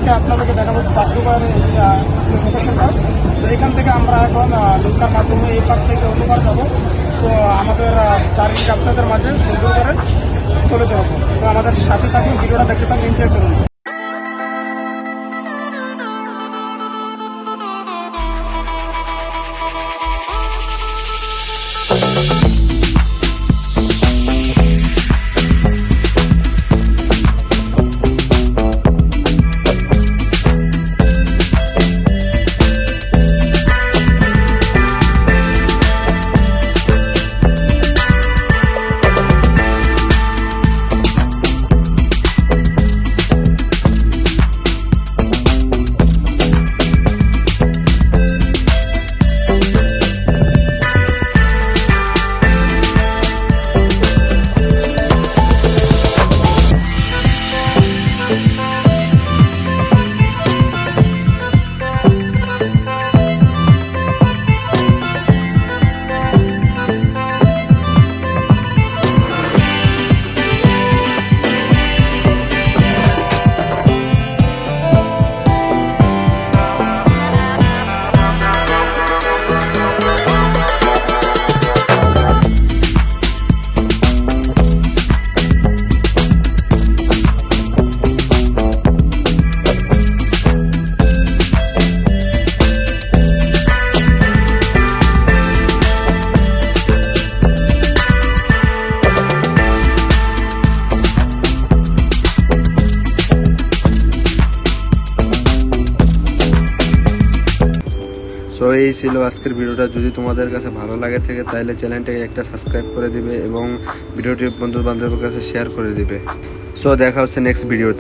আজকে আপনাদেরকে দেখাবো বাগডোগরার লোকেশনটা। তো এখান থেকে আমরা এখন নৌকার মাধ্যমে এই পার থেকে অন্য পার যাবো। তো আমাদের চারিদিকে আপনাদের মাঝে সুন্দর করে তুলে ধরবো। তো আমাদের সাথে থাকুন, ভিডিওটা দেখতে থাকুন, এনজয় করুন। সো এই ছিল আজকের ভিডিওটা। যদি তোমাদের কাছে ভালো লাগে থাকে তাহলে চ্যানেলটাকে একটা সাবস্ক্রাইব করে দিবে এবং ভিডিওটি বন্ধু বান্ধবের কাছে শেয়ার করে দিবে। সো দেখা হচ্ছে নেক্সট ভিডিওতে।